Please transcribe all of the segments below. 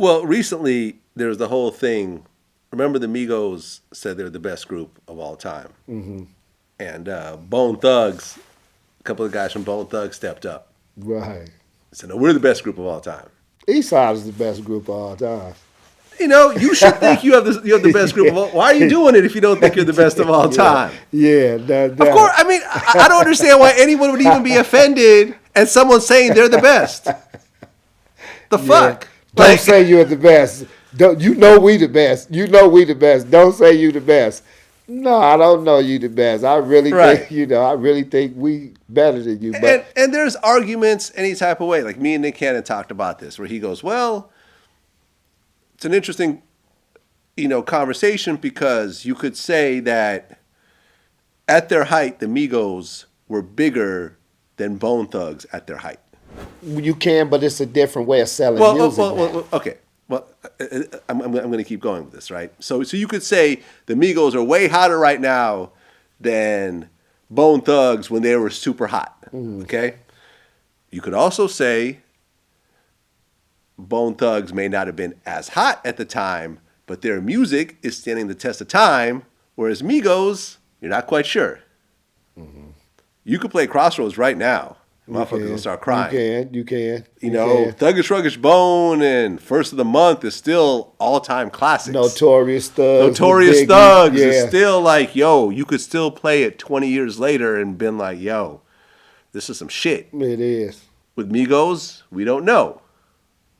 Well, recently there was the whole thing. Remember, the Migos said they're the best group of all time, and Bone Thugs, a couple of guys from Bone Thugs stepped up. Right. Said, "No, we're the best group of all time." Eastside is the best group of all time. You know, you should think you're the best group of all. Why are you doing it if you don't think you're the best of all time? Yeah, Of course. I mean, I don't understand why anyone would even be offended at someone saying they're the best. The fuck? Don't say you're the best. Don't, you know we the best. You know we the best. Don't say you the best. No, I don't know you the best. I really think, I really think we better than you. But and there's arguments any type of way. Like me and Nick Cannon talked about this, where he goes, well, it's an interesting, conversation because you could say that at their height, the Migos were bigger than Bone Thugs at their height. You can, but it's a different way of selling music. Okay. Well, I'm going to keep going with this, right? So you could say the Migos are way hotter right now than Bone Thugs when they were super hot, okay? You could also say Bone Thugs may not have been as hot at the time, but their music is standing the test of time, whereas Migos, you're not quite sure. You could play Crossroads right now. Motherfuckers will start crying. You can. Thuggish Ruggish Bone and First of the Month is still all-time classics. Notorious Thugs is still like, yo, you could still play it 20 years later and been like, yo, this is some shit. It is. With Migos, we don't know.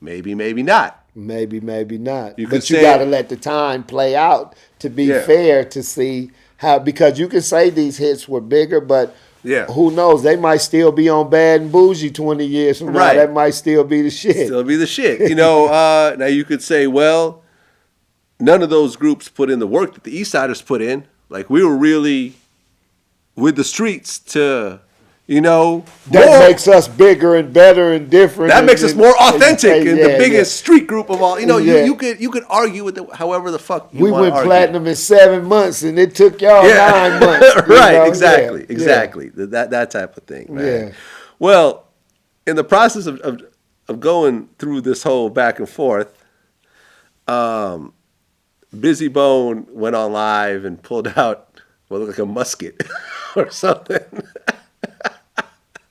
Maybe, maybe not. Maybe not. But you got to let the time play out to be fair to see how, because you can say these hits were bigger, but who knows? They might still be on Bad and Bougie 20 years from now. That might still be the shit. Now you could say, well, none of those groups put in the work that the Eastsidaz put in. Like, we were really with the streets to, That makes us bigger and better and different. That makes us more authentic and the biggest street group of all. You could argue with it however the fuck you want to argue. We went platinum in 7 months and it took y'all 9 months. Right, exactly. That type of thing, man. Yeah. Well, in the process of going through this whole back and forth, Bizzy Bone went on live and pulled out what looked like a musket or something.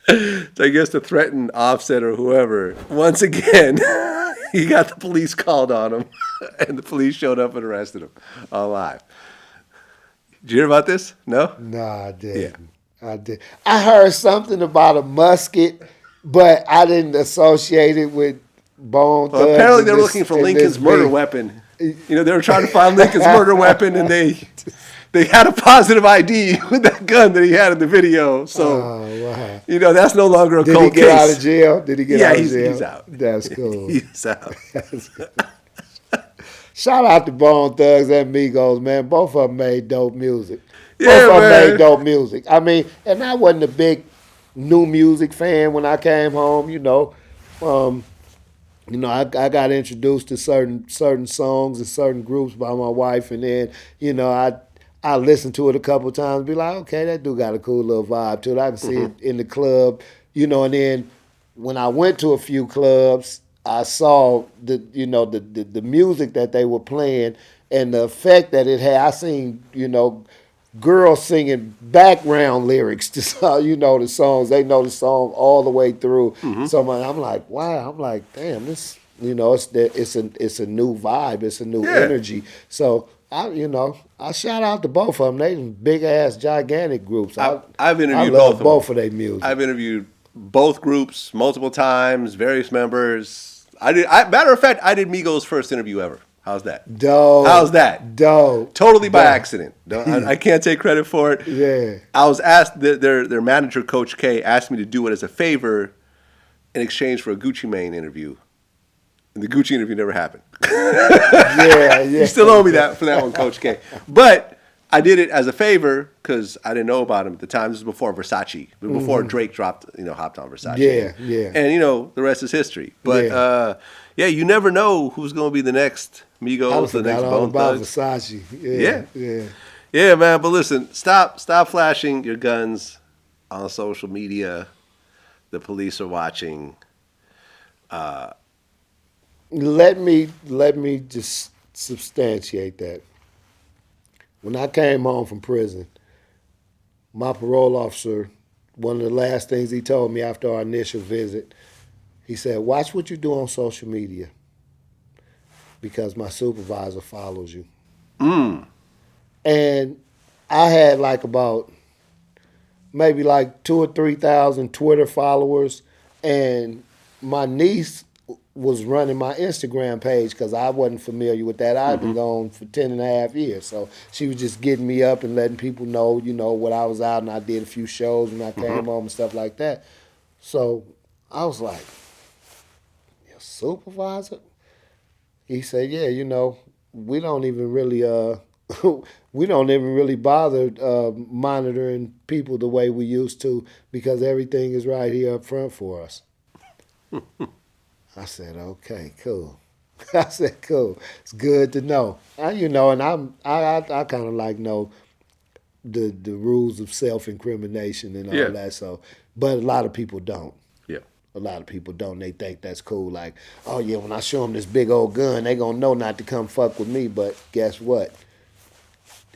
So I guess to threaten Offset or whoever. Once again, he got the police called on him, and the police showed up and arrested him on live. Did you hear about this? No? No, I didn't. Yeah. I did. I heard something about a musket, but I didn't associate it with Bone Thugs. Well, apparently they were looking for Lincoln's murder weapon. They were trying to find Lincoln's murder weapon, and they had a positive ID with that gun that he had in the video. So, that's no longer a cold case. Did he get out of jail? Did he get out of jail? He's out. That's cool. He's out. Shout out to Bone Thugs and Migos, man. Both of them made dope music. Yeah, Both of them made dope music. I mean, and I wasn't a big new music fan when I came home, I got introduced to certain songs and certain groups by my wife, and then, I listened to it a couple of times and be like, okay, that dude got a cool little vibe to it. I can see it in the club, and then when I went to a few clubs, I saw the music that they were playing and the effect that it had. I seen, girls singing background lyrics to the songs. They know the song all the way through. Mm-hmm. So I'm like, wow. I'm like, damn, this, it's a new vibe. It's a new energy. So I shout out to both of them. They big ass gigantic groups. I've interviewed both of their music. I've interviewed both groups multiple times, various members. Matter of fact, I did Migos' first interview ever. How's that? Dope. How's that? Dope. Totally by accident. I can't take credit for it. Yeah. I was asked, their manager, Coach K, asked me to do it as a favor in exchange for a Gucci Mane interview. And the Gucci interview never happened. Yeah. You still owe me that for that one, Coach K. But I did it as a favor because I didn't know about him at the time. This was before Versace, before Drake hopped on Versace. Yeah. And the rest is history. But you never know who's going to be the next Migos, the next Bone Thugs. Versace. Yeah, man. But listen, stop flashing your guns on social media. The police are watching. let me just substantiate that. When I came home from prison, my parole officer, one of the last things he told me after our initial visit, he said, "Watch what you do on social media because my supervisor follows you." And I had like about maybe like 2 or 3 thousand Twitter followers, and my niece was running my Instagram page because I wasn't familiar with that. I'd been gone for 10.5 years. So she was just getting me up and letting people know, what I was out, and I did a few shows when I came home and stuff like that. So I was like, your supervisor? He said, yeah, we don't even really we don't even really bother monitoring people the way we used to because everything is right here up front for us. I said, okay, cool. I said, cool. It's good to know. And I kind of like know the rules of self-incrimination and all that. So, but a lot of people don't. Yeah. A lot of people don't. They think that's cool. Like, oh yeah, when I show them this big old gun, they gonna know not to come fuck with me. But guess what?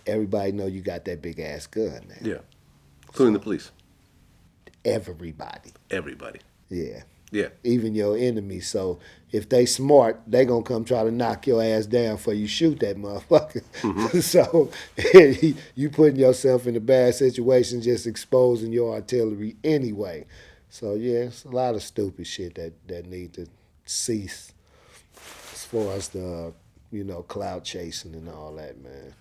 Everybody know you got that big ass gun, man. Yeah. Including the police. Everybody. Everybody. Yeah. Yeah. Even your enemies. So if they smart, they gonna come try to knock your ass down before you shoot that motherfucker. So you putting yourself in a bad situation, just exposing your artillery anyway. So yeah, it's a lot of stupid shit that need to cease as far as the cloud chasing and all that, man.